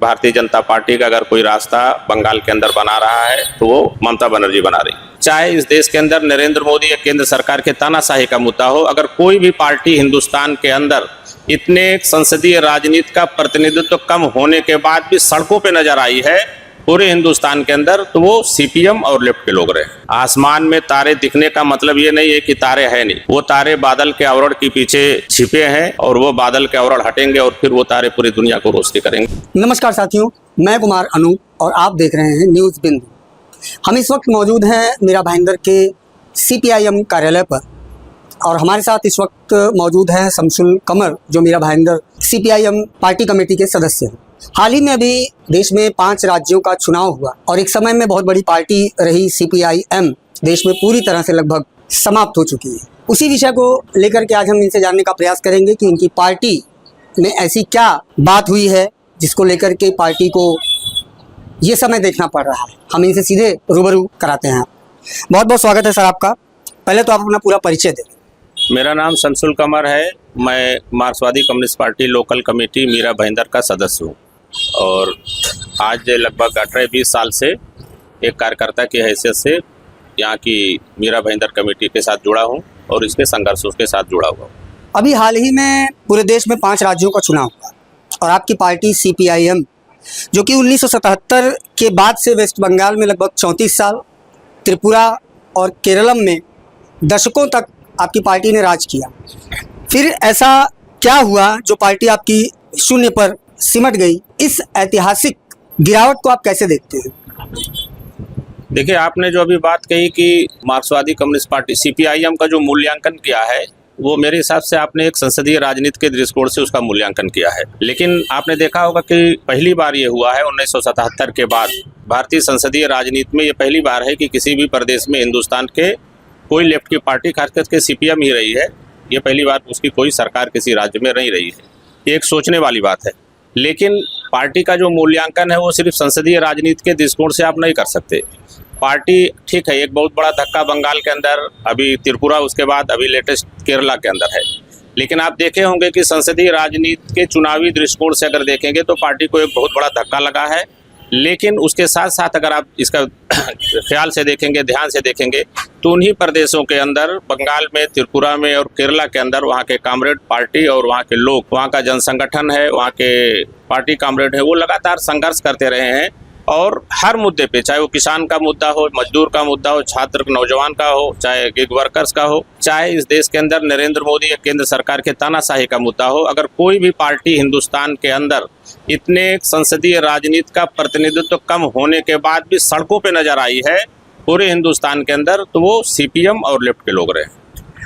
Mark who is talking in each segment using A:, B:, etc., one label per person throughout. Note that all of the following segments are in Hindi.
A: भारतीय जनता पार्टी का अगर कोई रास्ता बंगाल के अंदर बना रहा है तो वो ममता बनर्जी बना रही। चाहे इस देश के अंदर नरेंद्र मोदी या केंद्र सरकार के तानाशाही का मुद्दा हो, अगर कोई भी पार्टी हिंदुस्तान के अंदर इतने संसदीय राजनीति का प्रतिनिधित्व कम होने के बाद भी सड़कों पे नजर आई है पूरे हिंदुस्तान के अंदर, तो वो सीपीएम और लेफ्ट के लोग रहे। आसमान में तारे दिखने का मतलब ये नहीं है कि तारे हैं नहीं, वो तारे बादल के आवरण के पीछे छिपे हैं और वो बादल के आवरण हटेंगे और फिर वो तारे पूरी दुनिया को रोशनी करेंगे।
B: नमस्कार साथियों, मैं कुमार अनूप और आप देख रहे हैं न्यूज़ बिंदु। हम इस वक्त मौजूद हैं मीरा भाईंदर के सीपीआईएम कार्यालय पर और हमारे साथ इस वक्त मौजूद हैं शमसुल कमर, जो Mira Bhayandar CPIM party committee के सदस्य हैं। हाल ही में अभी देश में 5 राज्यों का चुनाव हुआ और एक समय में बहुत बड़ी पार्टी रही सीपीआईएम देश में पूरी तरह से लगभग समाप्त हो चुकी है। उसी विषय को लेकर के आज हम इनसे जानने का प्रयास करेंगे कि इनकी पार्टी में ऐसी क्या बात हुई है जिसको लेकर के पार्टी को ये समय देखना पड़ रहा है। हम इनसे सीधे रूबरू कराते हैं। बहुत बहुत स्वागत है सर आपका। पहले तो आप अपना पूरा परिचय दें।
A: मेरा नाम शमसुल कमर है। मैं मार्क्सवादी communist party local committee Mira Bhayandar का सदस्य हूँ और आज लगभग 18-20 साल से एक कार्यकर्ता की हैसियत से यहाँ की मीरा भाईंदर कमेटी के साथ जुड़ा हूँ और इसके संघर्षों के साथ जुड़ा हुआ हूँ।
B: अभी हाल ही में पूरे देश में 5 राज्यों का चुनाव हुआ और आपकी पार्टी सीपीआईएम, जो कि 1977 के बाद से वेस्ट बंगाल में लगभग 34 साल, त्रिपुरा और केरलम में दशकों तक आपकी पार्टी ने राज किया। फिर ऐसा क्या हुआ जो पार्टी आपकी शून्य पर सिमट गई? इस ऐतिहासिक गिरावट को आप कैसे देखते हैं?
A: देखिए, आपने जो अभी बात कही कि मार्क्सवादी कम्युनिस्ट पार्टी सीपीआईएम का जो मूल्यांकन किया है, वो मेरे हिसाब से आपने एक संसदीय राजनीति के दृष्टिकोण से उसका मूल्यांकन किया है। लेकिन आपने देखा होगा कि पहली बार ये हुआ है 1977 के बाद भारतीय संसदीय राजनीति में ये पहली बार है कि किसी भी प्रदेश में हिंदुस्तान के कोई लेफ्ट की पार्टी, खासकर के सीपीएम ही रही है। ये पहली बार उसकी कोई सरकार किसी राज्य में नहीं रही है। ये एक सोचने वाली बात है। लेकिन पार्टी का जो मूल्यांकन है वो सिर्फ संसदीय राजनीति के दृष्टिकोण से आप नहीं कर सकते। पार्टी ठीक है, एक बहुत बड़ा धक्का बंगाल के अंदर, अभी त्रिपुरा, उसके बाद अभी लेटेस्ट केरला के अंदर है। लेकिन आप देखे होंगे कि संसदीय राजनीति के चुनावी दृष्टिकोण से अगर देखेंगे तो पार्टी को एक बहुत बड़ा धक्का लगा है। लेकिन उसके साथ साथ अगर आप इसका ख्याल से देखेंगे, ध्यान से देखेंगे, तो उन्हीं प्रदेशों के अंदर, बंगाल में, त्रिपुरा में और केरला के अंदर वहाँ के कामरेड पार्टी और वहाँ के लोग, वहाँ का जनसंगठन है, वहाँ के पार्टी कामरेड है, वो लगातार संघर्ष करते रहे हैं। और हर मुद्दे पे, चाहे वो किसान का मुद्दा हो, मजदूर का मुद्दा हो, छात्र नौजवान का हो, चाहे गिग वर्कर्स का हो, चाहे इस देश के अंदर नरेंद्र मोदी या केंद्र सरकार के तानाशाही का मुद्दा हो, अगर कोई भी पार्टी हिंदुस्तान के अंदर इतने संसदीय राजनीति का प्रतिनिधित्व कम होने के बाद भी सड़कों पे नजर आई है पूरे हिंदुस्तान के अंदर, तो वो सीपीएम और लेफ्ट के लोग रहे।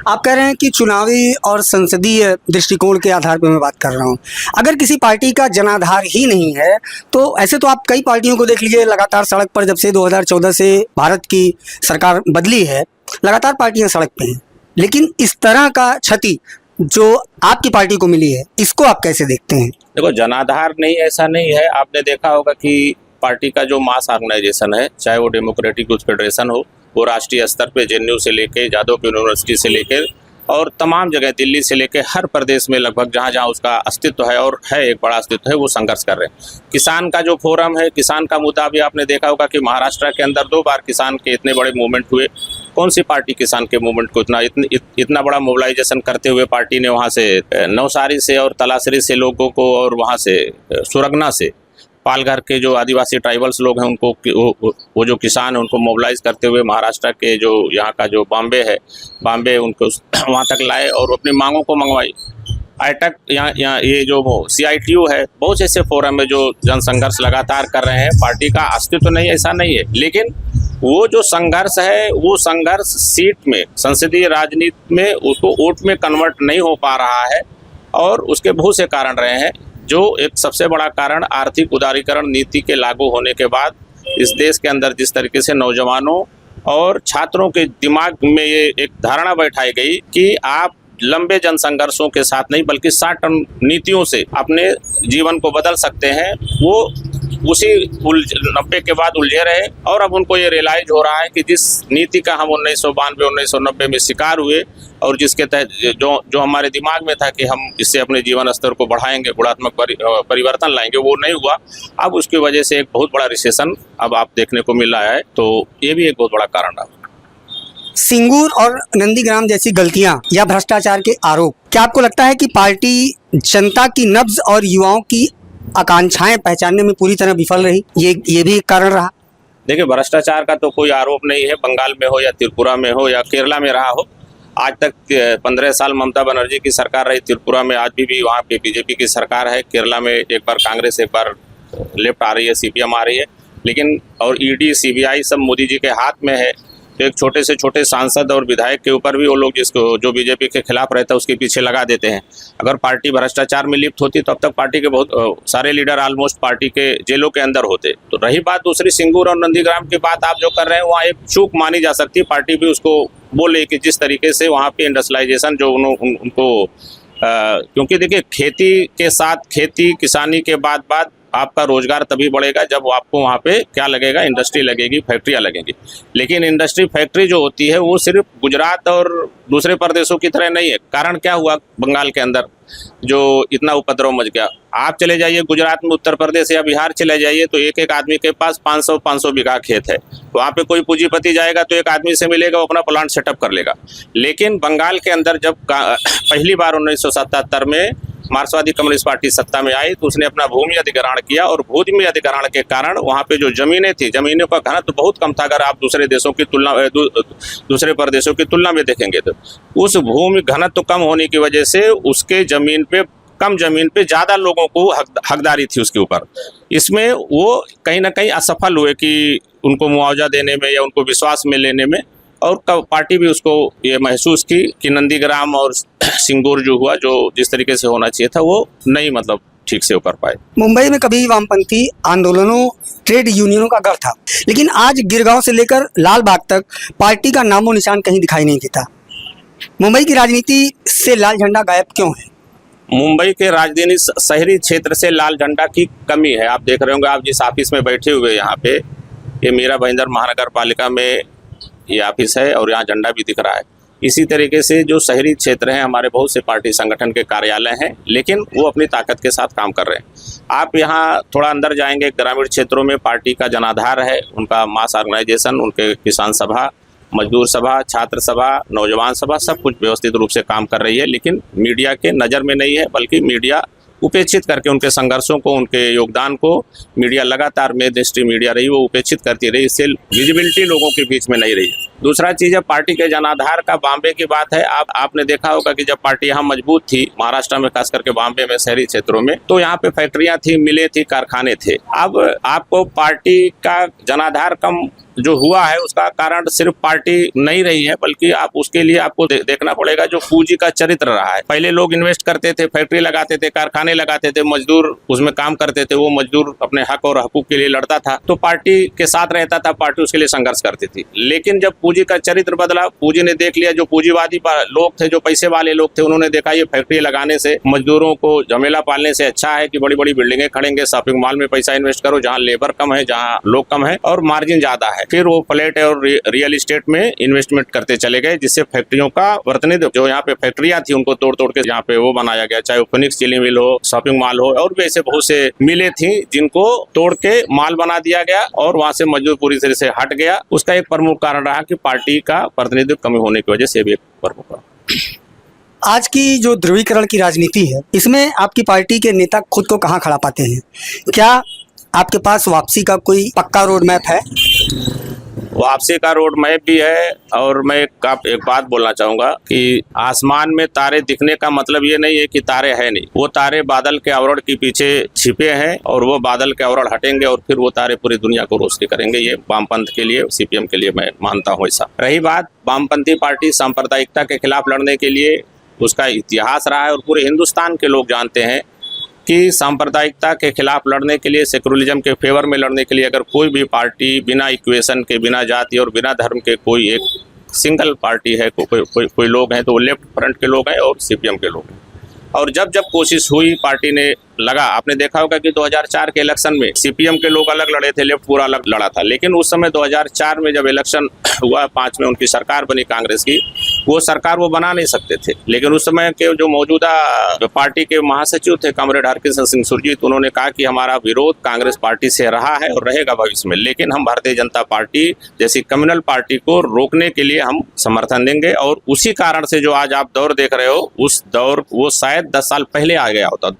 B: आप कह रहे हैं कि चुनावी और संसदीय दृष्टिकोण के आधार पर मैं बात कर रहा हूं। अगर किसी पार्टी का जनाधार ही नहीं है तो ऐसे तो आप कई पार्टियों को देख लीजिए, लगातार सड़क पर, जब से 2014 से भारत की सरकार बदली है, लगातार पार्टियां सड़क पे हैं। लेकिन इस तरह का क्षति जो आपकी पार्टी को मिली है, इसको आप कैसे देखते हैं?
A: देखो, जनाधार नहीं, ऐसा नहीं है। आपने देखा होगा कि पार्टी का जो मास ऑर्गेनाइजेशन है, चाहे वो डेमोक्रेटिक यूथ फेडरेशन हो, वो राष्ट्रीय स्तर पे जेएनयू से लेके जादव यूनिवर्सिटी से लेके और तमाम जगह, दिल्ली से लेके हर प्रदेश में लगभग जहाँ जहाँ उसका अस्तित्व है और है, एक बड़ा अस्तित्व है, वो संघर्ष कर रहे हैं। किसान का जो फोरम है, किसान का मुद्दा भी आपने देखा होगा कि महाराष्ट्र के अंदर 2 बार किसान के इतने बड़े मूवमेंट हुए। कौन सी पार्टी किसान के मूवमेंट को इतना बड़ा मोबिलाइजेशन करते हुए पार्टी ने वहाँ से नवसारी से और तलासरी से लोगों को और वहाँ से सुरगना से पालघर के जो आदिवासी ट्राइबल्स लोग हैं उनको, वो जो किसान हैं उनको मोबिलाइज करते हुए महाराष्ट्र के जो यहाँ का जो बॉम्बे उनको वहाँ तक लाए और अपनी मांगों को मंगवाई। आईटक यहाँ ये जो CITU है, बहुत से ऐसे फोरम है जो जनसंघर्ष लगातार कर रहे हैं। पार्टी का अस्तित्व नहीं, ऐसा नहीं है, लेकिन वो जो संघर्ष है, वो संघर्ष सीट में, संसदीय राजनीति में उसको वोट में कन्वर्ट नहीं हो पा रहा है और उसके बहुत से कारण रहे हैं। जो एक सबसे बड़ा कारण आर्थिक उदारीकरण नीति के लागू होने के बाद इस देश के अंदर जिस तरीके से नौजवानों और छात्रों के दिमाग में ये एक धारणा बैठाई गई कि आप लंबे जनसंघर्षों के साथ नहीं बल्कि शॉर्ट टर्म नीतियों से अपने जीवन को बदल सकते हैं, वो उसी 90 के बाद उलझे रहे और अब उनको ये रियलाइज हो रहा है कि जिस नीति का हम 1992 1990 में शिकार हुए और जिसके तहत जो हमारे दिमाग में था कि हम इससे अपने जीवन स्तर को बढ़ाएंगे, गुणात्मक परिवर्तन लाएंगे, वो नहीं हुआ। अब उसकी वजह से एक बहुत बड़ा रिसेशन अब आप देखने को मिल रहा है, तो ये भी एक बहुत बड़ा कारण रहा।
B: सिंगूर और नंदीग्राम जैसी गलतियां या भ्रष्टाचार के आरोप, क्या आपको लगता है कि पार्टी जनता की नब्ज और युवाओं की आकांक्षाएं पहचानने में पूरी तरह विफल रही? ये भी एक कारण रहा?
A: देखिए, भ्रष्टाचार का तो कोई आरोप नहीं है, बंगाल में हो या त्रिपुरा में हो या केरला में रहा हो। आज तक 15 साल ममता बनर्जी की सरकार रही त्रिपुरा में, आज भी वहाँ पे बीजेपी की सरकार है। केरला में एक बार कांग्रेस, एक बार लेफ्ट आ रही है, सीपीएम आ रही है, लेकिन और ईडी सीबीआई सब मोदी जी के हाथ में है। तो एक छोटे से छोटे सांसद और विधायक के ऊपर भी वो लोग जो बीजेपी के खिलाफ रहता है उसके पीछे लगा देते हैं। अगर पार्टी भ्रष्टाचार में लिप्त होती तो अब तक पार्टी के बहुत सारे लीडर ऑलमोस्ट पार्टी के जेलों के अंदर होते। तो रही बात दूसरी सिंगूर और नंदीग्राम की बात आप जो कर रहे हैं, वहाँ एक चूक मानी जा सकती है। पार्टी भी उसको बोले कि जिस तरीके से वहाँ पे इंडस्ट्रियलाइजेशन जो उनको क्योंकि देखिए, खेती के साथ खेती किसानी के बाद आपका रोजगार तभी बढ़ेगा जब आपको वहाँ पे क्या लगेगा, इंडस्ट्री लगेगी, फैक्ट्रियाँ लगेंगी। लेकिन इंडस्ट्री फैक्ट्री जो होती है वो सिर्फ गुजरात और दूसरे प्रदेशों की तरह नहीं है। कारण क्या हुआ बंगाल के अंदर जो इतना उपद्रव मच गया? आप चले जाइए गुजरात में, उत्तर प्रदेश या बिहार चले जाइए, तो एक एक आदमी के पास 500 बीघा खेत है। वहाँ पे कोई पूंजीपति जाएगा तो एक आदमी से मिलेगा, वो अपना प्लांट सेटअप कर लेगा। लेकिन बंगाल के अंदर जब पहली बार 1977 में मार्क्सवादी कम्युनिस्ट पार्टी सत्ता में आई तो उसने अपना भूमि अधिग्रहण किया और भूमि अधिग्रहण के कारण वहाँ पे जो जमीनें थी, जमीनों का घनत्व तो बहुत कम था। अगर आप दूसरे देशों की तुलना दूसरे प्रदेशों की तुलना में देखेंगे तो उस भूमि घनत्व तो कम होने की वजह से उसके कम जमीन पे ज़्यादा लोगों को हकदारी थी उसके ऊपर। इसमें वो कहीं ना कहीं असफल हुए कि उनको मुआवजा देने में या उनको विश्वास में लेने में, और पार्टी भी उसको ये महसूस की कि नंदीग्राम और सिंगूर जो हुआ, जो जिस तरीके से होना चाहिए था, वो नहीं मतलब ठीक से कर पाए।
B: मुंबई में कभी वामपंथी आंदोलनों, ट्रेड यूनियनों का गढ़ था, लेकिन आज गिरगांव से लेकर लाल बाग तक पार्टी का नामो निशान कहीं दिखाई नहीं देता। मुंबई की राजनीति से लाल झंडा गायब क्यों है?
A: मुंबई के राजधानी शहरी क्षेत्र से लाल झंडा की कमी है। आप देख रहे होंगे, आप जिस ऑफिस में बैठे हुए यहाँ पे, ये मीरा भाईंदर महानगर पालिका में ये ऑफिस है और यहाँ झंडा भी दिख रहा है। इसी तरीके से जो शहरी क्षेत्र हैं, हमारे बहुत से पार्टी संगठन के कार्यालय हैं, लेकिन वो अपनी ताकत के साथ काम कर रहे हैं। आप यहाँ थोड़ा अंदर जाएंगे, ग्रामीण क्षेत्रों में पार्टी का जनाधार है, उनका मास ऑर्गेनाइजेशन, उनके किसान सभा, मजदूर सभा, छात्र सभा, नौजवान सभा, सब कुछ व्यवस्थित रूप से काम कर रही है। लेकिन मीडिया के नज़र में नहीं है, बल्कि मीडिया उपेक्षित करके उनके संघर्षों को, उनके योगदान को मीडिया लगातार मेन स्ट्रीम मीडिया रही, वो उपेक्षित करती रही। इससे विजिबिलिटी लोगों के बीच में नहीं रही। दूसरा चीज़ है पार्टी के जनाधार का। बॉम्बे की बात है, आपने देखा होगा कि जब पार्टी यहाँ मजबूत थी, महाराष्ट्र में खास करके बॉम्बे में शहरी क्षेत्रों में, तो यहाँ पे फैक्ट्रियाँ थी, मिलें थी, कारखाने थे। अब आपको पार्टी का जनाधार कम जो हुआ है उसका कारण सिर्फ पार्टी नहीं रही है, बल्कि आप उसके लिए आपको देखना पड़ेगा जो पूंजी का चरित्र रहा है। पहले लोग इन्वेस्ट करते थे, फैक्ट्री लगाते थे, कारखाने लगाते थे, मजदूर उसमें काम करते थे, वो मजदूर अपने हक और हकूक के लिए लड़ता था, तो पार्टी के साथ रहता था, पार्टी उसके लिए संघर्ष करती थी। लेकिन जब पूंजी का चरित्र बदला, पूंजी ने देख लिया, जो पूंजीवादी लोग थे, जो पैसे वाले लोग थे, उन्होंने देखा ये फैक्ट्री लगाने से, मजदूरों को झमेला पालने से अच्छा है कि बड़ी बड़ी बिल्डिंगें खड़ेंगे, शॉपिंग मॉल में पैसा इन्वेस्ट करो जहाँ लेबर कम है, जहाँ लोग कम है और मार्जिन ज्यादा है। फिर वो फ्लैट और रियल एस्टेट में इन्वेस्टमेंट करते चले गए, जिससे फैक्ट्रियों का प्रतिनिधित्व, जो यहाँ पे फैक्ट्रियां थी उनको तोड़ तोड़ के यहाँ पे वो बनाया गया, चाहे वो फिनिक्स चिली मिल हो, शॉपिंग मॉल हो, और भी ऐसे बहुत से मिलें थी जिनको तोड़ के माल बना दिया गया और वहां से मजदूर पूरी तरह से हट गया। उसका एक प्रमुख कारण रहा कि पार्टी का प्रतिनिधित्व कमी होने की वजह से भी एक प्रमुख रहा।
B: आज की जो ध्रुवीकरण की राजनीति है, इसमें आपकी पार्टी के नेता खुद को कहाँ खड़ा पाते हैं? क्या आपके पास वापसी का कोई पक्का रोड मैप है?
A: वापसी का रोड मैप भी है। और मैं एक बात बोलना चाहूँगा कि आसमान में तारे दिखने का मतलब ये नहीं है कि तारे हैं नहीं, वो तारे बादल के आवरण के पीछे छिपे हैं और वो बादल के आवरण हटेंगे और फिर वो तारे पूरी दुनिया को रोशनी करेंगे। ये वामपंथ के लिए, सीपीएम के लिए मैं मानता हूँ ऐसा। रही बात वामपंथी पार्टी सांप्रदायिकता के खिलाफ लड़ने के लिए, उसका इतिहास रहा है और पूरे हिंदुस्तान के लोग जानते हैं कि सांप्रदायिकता के खिलाफ लड़ने के लिए, सेकुलरिज्म के फेवर में लड़ने के लिए अगर कोई भी पार्टी बिना इक्वेशन के, बिना जाति और बिना धर्म के कोई एक सिंगल पार्टी है, कोई लोग हैं तो वो लेफ्ट फ्रंट के लोग हैं और सीपीएम के लोग हैं। और जब जब कोशिश हुई पार्टी ने लगा, आपने देखा होगा कि 2004 के इलेक्शन में सीपीएम के लोग अलग लड़े थे, लेफ्ट पूरा अलग लड़ा था, लेकिन उस समय 2004 में जब इलेक्शन हुआ 5 में उनकी सरकार बनी कांग्रेस की, वो सरकार वो बना नहीं सकते थे। लेकिन उस समय के जो मौजूदा पार्टी के महासचिव थे कॉमरेड हरकिशन सिंह सुरजीत, उन्होंने कहा कि हमारा विरोध कांग्रेस पार्टी से रहा है और रहेगा भविष्य में, लेकिन हम भारतीय जनता पार्टी जैसी कम्युनल पार्टी को रोकने के लिए हम समर्थन देंगे। और उसी कारण से जो आज आप दौर देख रहे हो, उस दौर वो शायद 10 साल पहले आ गया होता।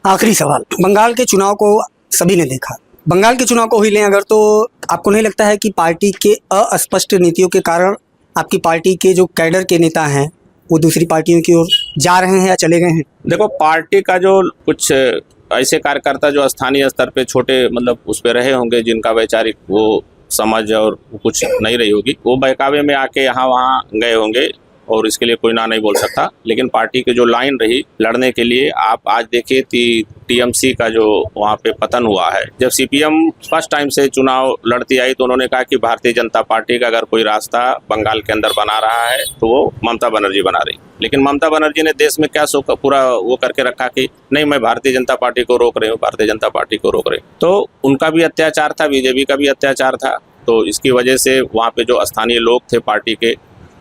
B: आखिरी सवाल, बंगाल के चुनाव को सभी ने देखा, बंगाल के चुनाव को ही लें अगर, तो आपको नहीं लगता है कि पार्टी के अस्पष्ट नीतियों के कारण आपकी पार्टी के जो कैडर के नेता हैं वो दूसरी पार्टियों की ओर जा रहे हैं या चले गए हैं?
A: देखो, पार्टी का जो कुछ ऐसे कार्यकर्ता जो स्थानीय स्तर पे छोटे मतलब उस पे रहे होंगे, जिनका वैचारिक वो समझ और कुछ नहीं रही होगी, वो बहकावे में आके यहाँ वहाँ गए होंगे और इसके लिए कोई ना नहीं बोल सकता। लेकिन पार्टी की जो लाइन रही लड़ने के लिए, आप आज देखिए कि टीएमसी का जो वहाँ पे पतन हुआ है, जब सीपीएम फर्स्ट टाइम से चुनाव लड़ती आई तो उन्होंने कहा कि भारतीय जनता पार्टी का अगर कोई रास्ता बंगाल के अंदर बना रहा है तो वो ममता बनर्जी बना रही। लेकिन ममता बनर्जी ने देश में क्या पूरा वो करके रखा कि नहीं, मैं भारतीय जनता पार्टी को रोक रही हूँ, भारतीय जनता पार्टी को रोक रही हूँ। तो उनका भी अत्याचार था, बीजेपी का भी अत्याचार था। तो इसकी वजह से वहाँ पे जो स्थानीय लोग थे पार्टी के,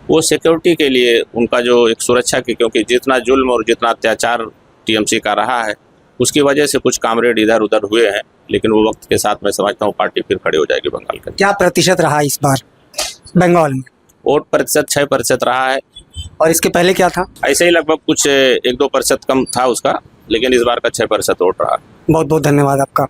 A: वो सिक्योरिटी के लिए उनका जो एक सुरक्षा की, क्योंकि जितना जुल्म और जितना अत्याचार टीएमसी का रहा है, उसकी वजह से कुछ कामरेड इधर उधर हुए हैं। लेकिन वो वक्त के साथ मैं समझता हूँ पार्टी फिर खड़ी हो जाएगी बंगाल का।
B: क्या प्रतिशत रहा इस बार बंगाल में?
A: वोट प्रतिशत 6% रहा है,
B: और इसके पहले क्या था?
A: ऐसे ही लगभग कुछ 1-2% कम था उसका, लेकिन इस बार का 6% वोट रहा।
B: बहुत बहुत धन्यवाद आपका।